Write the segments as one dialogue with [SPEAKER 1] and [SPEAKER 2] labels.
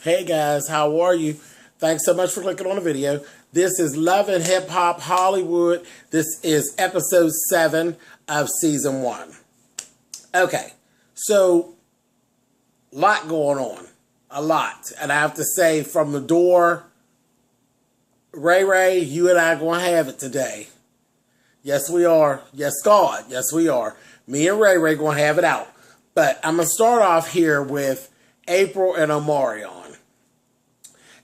[SPEAKER 1] Hey guys, how are you? Thanks so much for clicking on the video. This is Love and Hip Hop Hollywood. This is episode 7 of season 1. Okay, so a lot going on. A lot. And I have to say, from the door, Ray, you and I are going to have it today. Yes, we are. Yes, God. Yes, we are. Me and Ray going to have it out. But I'm going to start off here with April and Omarion.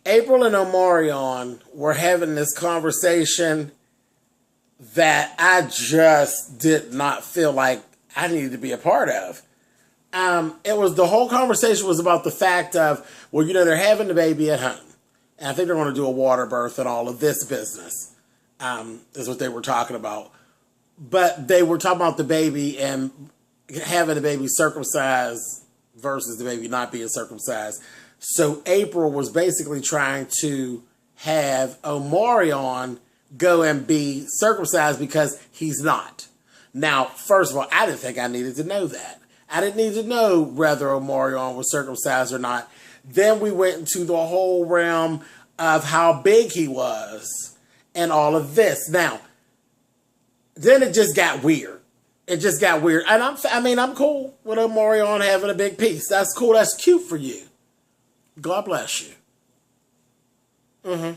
[SPEAKER 1] April and Omarion were having this conversation that I just did not feel like I needed to be a part of. The whole conversation was about the fact of, well, they're having the baby at home. And I think they're going to do a water birth and all of this business, is what they were talking about. But they were talking about the baby and having the baby circumcised versus the baby not being circumcised. So April was basically trying to have Omarion go and be circumcised because he's not. Now, first of all, I didn't think I needed to know that. I didn't need to know whether Omarion was circumcised or not. Then we went into the whole realm of how big he was and all of this. Now, then it just got weird. It just got weird. And I'm cool with Omarion having a big piece. That's cool. That's cute for you. God bless you.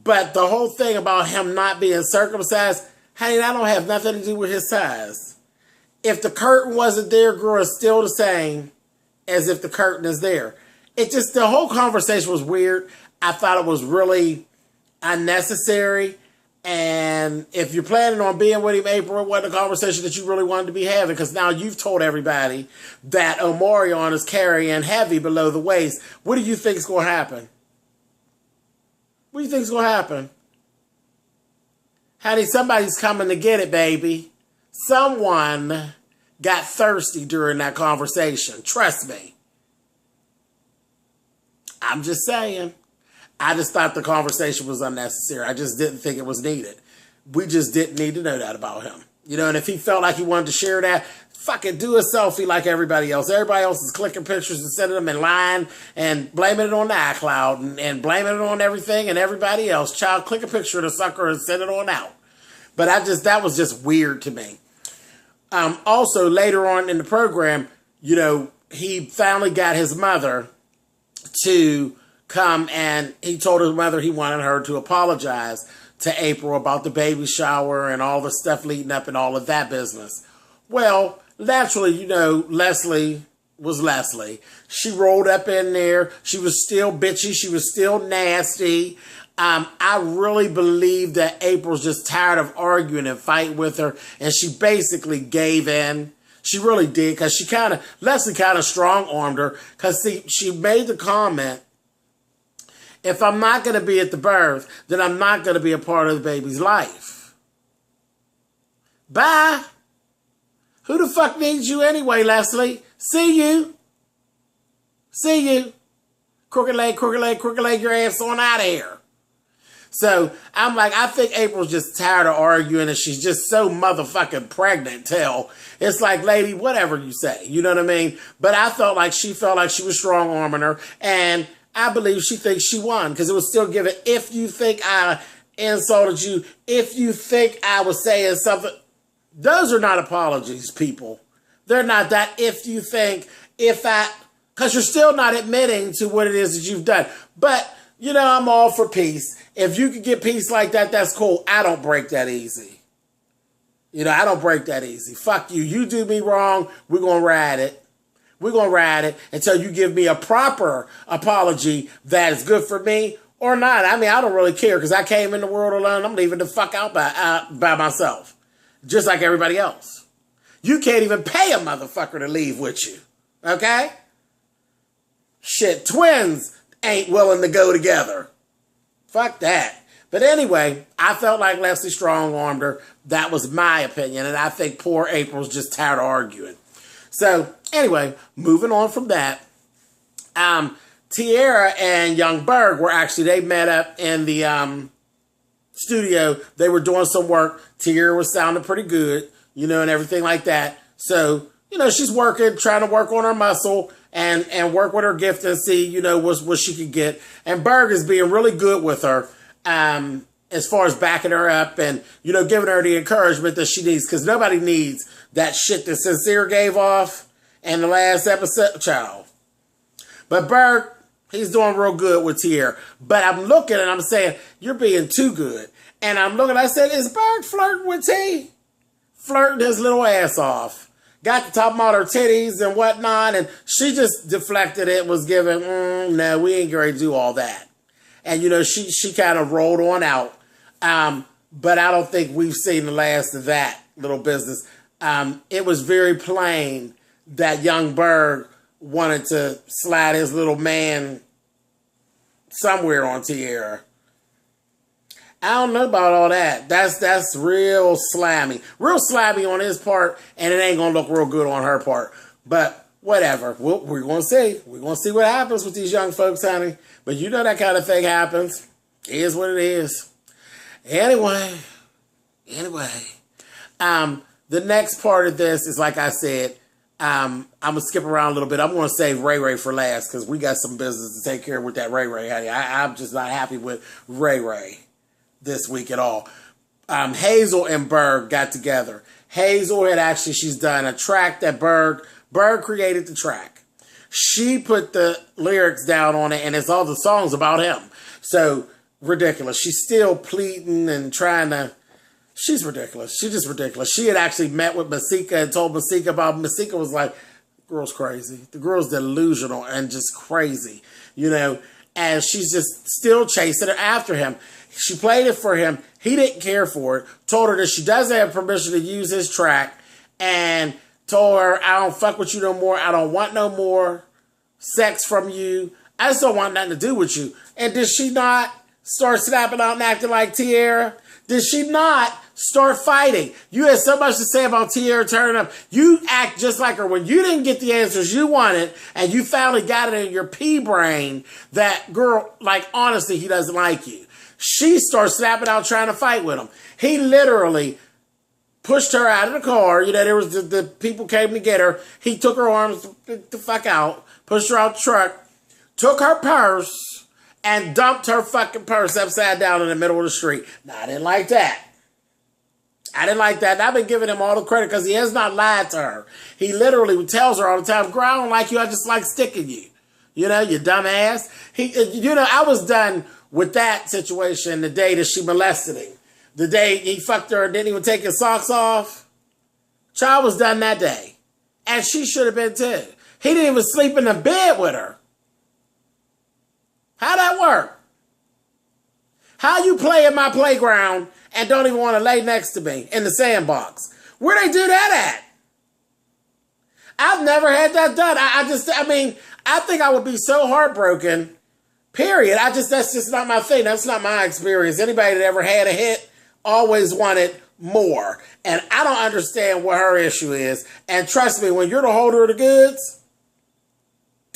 [SPEAKER 1] But the whole thing about him not being circumcised, honey, that don't have nothing to do with his size. If the curtain wasn't there, girl, it's still the same as if the curtain is there. The whole conversation was weird. I thought it was really unnecessary. And if you're planning on being with him, April, it wasn't a conversation that you really wanted to be having, because now you've told everybody that Omarion is carrying heavy below the waist. What do you think is going to happen? What do you think is going to happen? Honey, somebody's coming to get it, baby. Someone got thirsty during that conversation. Trust me. I'm just saying. I just thought the conversation was unnecessary. I just didn't think it was needed. We just didn't need to know that about him. And if he felt like he wanted to share that, fucking do a selfie like everybody else. Everybody else is clicking pictures and sending them in line and blaming it on the iCloud and blaming it on everything and everybody else. Child, click a picture of the sucker and send it on out. But that was just weird to me. Also, later on in the program, he finally got his mother to come, and he told his mother he wanted her to apologize to April about the baby shower and all the stuff leading up and all of that business. Well, naturally, Leslie was Leslie. She rolled up in there. She was still bitchy. She was still nasty. I really believe that April's just tired of arguing and fighting with her, and she basically gave in. She really did, because Leslie kind of strong-armed her, because she made the comment, if I'm not going to be at the birth, then I'm not going to be a part of the baby's life. Bye. Who the fuck needs you anyway, Leslie? See you. See you. Crooked leg, your ass on out of here. So I'm like, I think April's just tired of arguing, and she's just so motherfucking pregnant till it's like, lady, whatever you say. You know what I mean? But I felt like she was strong-arming her, and I believe she thinks she won, because it was still given, if you think I insulted you, if you think I was saying something. Those are not apologies, people. They're not that if you think, because you're still not admitting to what it is that you've done. But, I'm all for peace. If you could get peace like that, that's cool. I don't break that easy. I don't break that easy. Fuck you. You do me wrong, we're going to ride it. We're going to ride it until you give me a proper apology that is good for me or not. I don't really care, because I came in the world alone. I'm leaving the fuck out by myself, just like everybody else. You can't even pay a motherfucker to leave with you, okay? Shit, twins ain't willing to go together. Fuck that. But anyway, I felt like Leslie strong-armed her. That was my opinion, and I think poor April's just tired of arguing. So, anyway, moving on from that, Tiara and Berg they met up in the studio. They were doing some work. Tiara was sounding pretty good, and everything like that. So, she's working, trying to work on her muscle, and work with her gift and see, you know, what she could get. And Berg is being really good with her, as far as backing her up and, you know, giving her the encouragement that she needs, because nobody needs that shit that Sincere gave off in the last episode, child. But Berg, he's doing real good with Tiara. But I'm looking and I'm saying, you're being too good. And I'm looking, I said, is Berg flirting with T? Flirting his little ass off. Got to talk about her titties and whatnot, and she just deflected it, was giving, no, we ain't going to do all that. And, you know, she kind of rolled on out. But I don't think we've seen the last of that little business. It was very plain that young Berg wanted to slide his little man somewhere on Tiara. I don't know about all that. That's real slimy. Real slimy on his part, and it ain't going to look real good on her part. But whatever. We're going to see. We're going to see what happens with these young folks, honey. But you know that kind of thing happens. It is what it is. Anyway. The next part of this is, like I said, I'm going to skip around a little bit. I'm going to save Ray Ray for last because we got some business to take care of with that Ray Ray, honey. I'm just not happy with Ray Ray this week at all. Hazel and Berg got together. Hazel had actually, she's done a track that Berg created the track. She put the lyrics down on it, and it's all the songs about him. So ridiculous. She's still pleading and trying to, she's ridiculous. She's just ridiculous. She had actually met with Masika and told Masika about, Masika was like, girl's crazy. The girl's delusional and just crazy, you know, and she's just still chasing her after him. She played it for him. He didn't care for it. Told her that she doesn't have permission to use his track. And told her, I don't fuck with you no more. I don't want no more sex from you. I just don't want nothing to do with you. And did she not start snapping out and acting like Tiara? Did she not start fighting? You had so much to say about Tiara turning up. You act just like her when you didn't get the answers you wanted and you finally got it in your pea brain that, girl, like, honestly, he doesn't like you. She starts snapping out trying to fight with him. He literally pushed her out of the car. You know, there was the people came to get her. He took her arms the fuck out, pushed her out the truck, took her purse, and dumped her fucking purse upside down in the middle of the street. Now, I didn't like that. I didn't like that. And I've been giving him all the credit because he has not lied to her. He literally tells her all the time, girl, I don't like you. I just like sticking you. You know, you dumbass. I was done with that situation the day that she molested him. The day he fucked her and didn't even take his socks off. Child was done that day. And she should have been too. He didn't even sleep in the bed with her. How'd that work? How you play in my playground and don't even want to lay next to me in the sandbox? Where they do that at? I've never had that done. I think I would be so heartbroken. Period. That's just not my thing. That's not my experience. Anybody that ever had a hit always wanted more. And I don't understand what her issue is. And trust me, when you're the holder of the goods,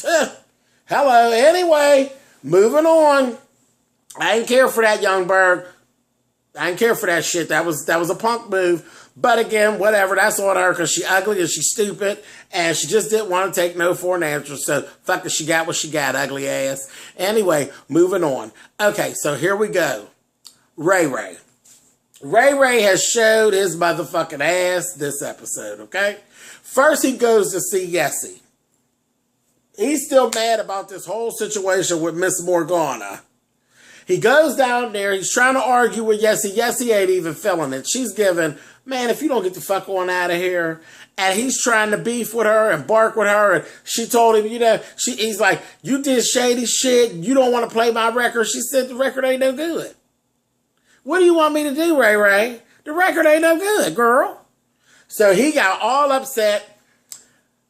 [SPEAKER 1] hello. Anyway, moving on. I didn't care for that, young Berg. I didn't care for that shit. That was a punk move. But again, whatever. That's on her because she's ugly and she's stupid. And she just didn't want to take no for an answer. So, fuck it. She got what she got, ugly ass. Anyway, moving on. Okay, so here we go. Ray Ray. Ray Ray has showed his motherfucking ass this episode, okay? First, he goes to see Yessie. He's still mad about this whole situation with Miss Morgana. He goes down there. He's trying to argue with Yessie. Yessie ain't even feeling it. She's giving, man, if you don't get the fuck on out of here. And he's trying to beef with her and bark with her. And she told him, he's like, you did shady shit. You don't want to play my record. She said the record ain't no good. What do you want me to do, Ray Ray? The record ain't no good, girl. So he got all upset.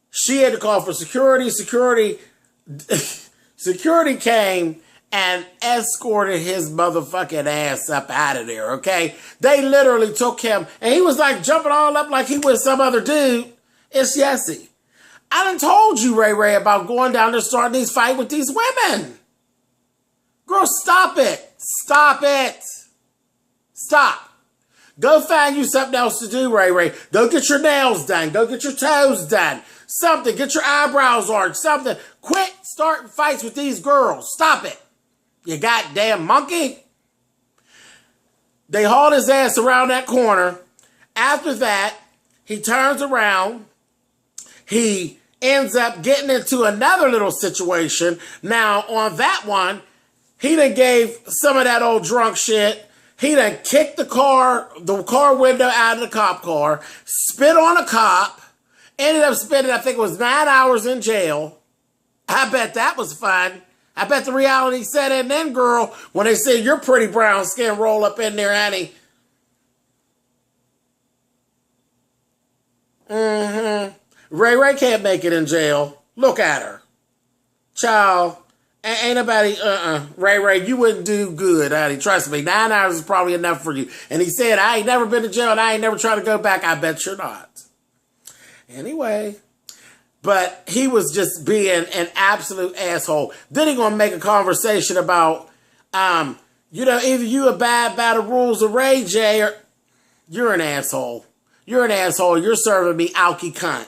[SPEAKER 1] She had to call for security. Security came and escorted his motherfucking ass up out of there, okay? They literally took him, and he was like jumping all up like he was some other dude. It's Yessie. I done told you, Ray Ray, about going down there starting these fights with these women. Girl, stop it. Stop it. Stop. Go find you something else to do, Ray Ray. Go get your nails done. Go get your toes done. Something. Get your eyebrows arched. Something. Quit starting fights with these girls. Stop it. You goddamn monkey. They hauled his ass around that corner. After that, he turns around. He ends up getting into another little situation. Now, on that one, he done gave some of that old drunk shit. He done kicked the car window out of the cop car, spit on a cop, ended up spending, I think it was 9 hours in jail. I bet that was fun. I bet the reality set in then, girl, when they say your pretty brown skin roll up in there, honey. Ray Ray can't make it in jail. Look at her. Child, ain't nobody, Ray Ray, you wouldn't do good, honey. Trust me, 9 hours is probably enough for you. And he said, I ain't never been to jail and I ain't never tried to go back. I bet you're not. Anyway, but he was just being an absolute asshole. Then he gonna make a conversation about, either you abide by the rules of Ray J or you're an asshole. You're an asshole. You're serving me alky cunt.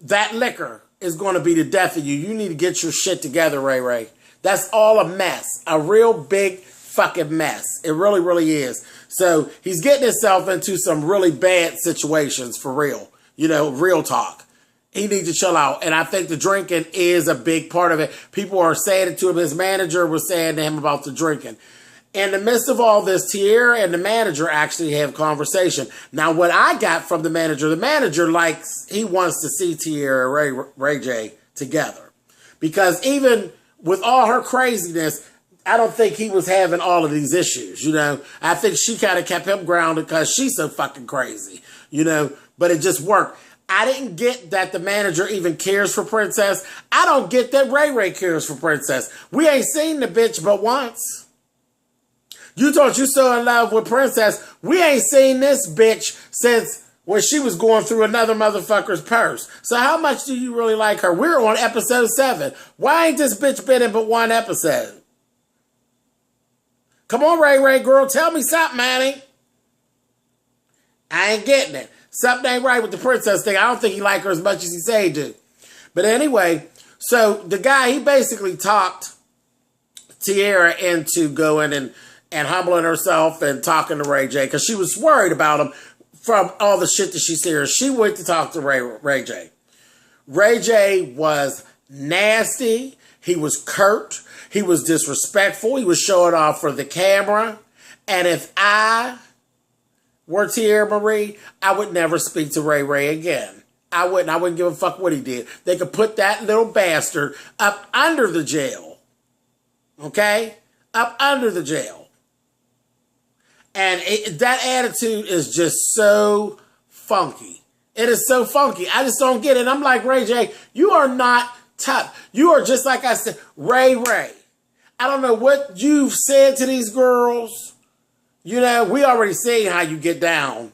[SPEAKER 1] That liquor is going to be the death of you. You need to get your shit together, Ray Ray. That's all a mess. A real big fucking mess. It really, really is. So he's getting himself into some really bad situations for real. Real talk. He needs to chill out. And I think the drinking is a big part of it. People are saying it to him. His manager was saying to him about the drinking. In the midst of all this, Tiara and the manager actually have conversation. Now, what I got from the manager he wants to see Tiara and Ray J together. Because even with all her craziness, I don't think he was having all of these issues, I think she kind of kept him grounded because she's so fucking crazy, but it just worked. I didn't get that the manager even cares for Princess. I don't get that Ray Ray cares for Princess. We ain't seen the bitch but once. You thought you so in love with Princess. We ain't seen this bitch since when she was going through another motherfucker's purse. So how much do you really like her? We're on episode 7. Why ain't this bitch been in but one episode? Come on, Ray Ray girl. Tell me something, honey. I ain't getting it. Something ain't right with the Princess thing. I don't think he like her as much as he say he do. But anyway, so the guy, he basically talked Tiara into going and humbling herself and talking to Ray J because she was worried about him from all the shit that she hears. She went to talk to Ray J. Ray J was nasty. He was curt. He was disrespectful. He was showing off for the camera. And if I were Tiara Marie, I would never speak to Ray Ray again. I wouldn't give a fuck what he did. They could put that little bastard up under the jail. Okay? Up under the jail. And that attitude is just so funky. It is so funky. I just don't get it. I'm like, Ray J, you are not tough. You are just like I said, Ray Ray. I don't know what you've said to these girls. We already seen how you get down.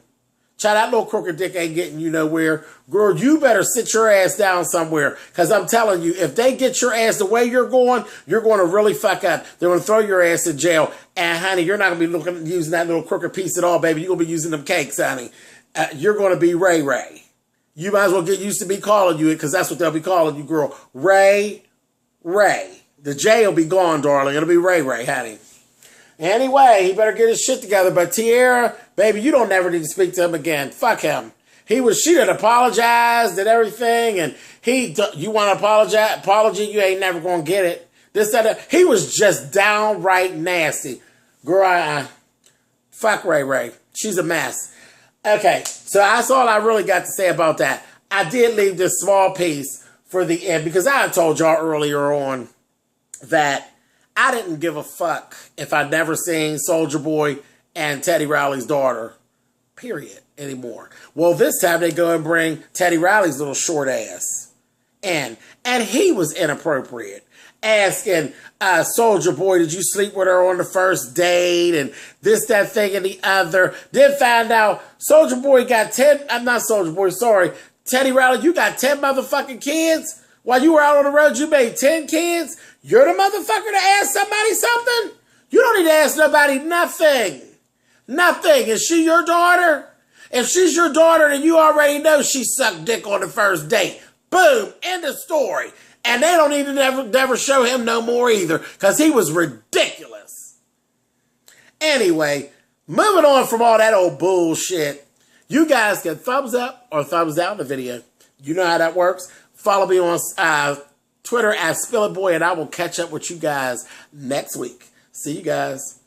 [SPEAKER 1] Child, that little crooked dick ain't getting you nowhere. Girl, you better sit your ass down somewhere. Because I'm telling you, if they get your ass the way you're going to really fuck up. They're going to throw your ass in jail. And, honey, you're not going to be using that little crooked piece at all, baby. You're going to be using them cakes, honey. You're going to be Ray Ray. You might as well get used to me calling you it because that's what they'll be calling you, girl. Ray Ray. The J will be gone, darling. It'll be Ray Ray, honey. Anyway, he better get his shit together. But Tiara, baby, you don't never need to speak to him again. Fuck him. She done apologized and everything, and you want an apology, you ain't never gonna get it. He was just downright nasty. Girl, fuck Ray Ray. She's a mess. Okay, so that's all I really got to say about that. I did leave this small piece for the end because I had told y'all earlier on that I didn't give a fuck if I'd never seen Soulja Boy and Teddy Riley's daughter, period, anymore. Well, this time they go and bring Teddy Riley's little short ass in. And he was inappropriate. Asking Soulja Boy, did you sleep with her on the first date? And this, that, thing, and the other. Then find out Soulja Boy got 10, I'm not Soulja Boy, sorry. Teddy Riley, you got 10 motherfucking kids? While you were out on the road, you made 10 kids? You're the motherfucker to ask somebody something? You don't need to ask nobody nothing. Nothing. Is she your daughter? If she's your daughter, then you already know she sucked dick on the first date. Boom, end of story. And they don't even never show him no more either, because he was ridiculous. Anyway, moving on from all that old bullshit, you guys can thumbs up or thumbs down the video. You know how that works. Follow me on Twitter at SpillitBoy, and I will catch up with you guys next week. See you guys.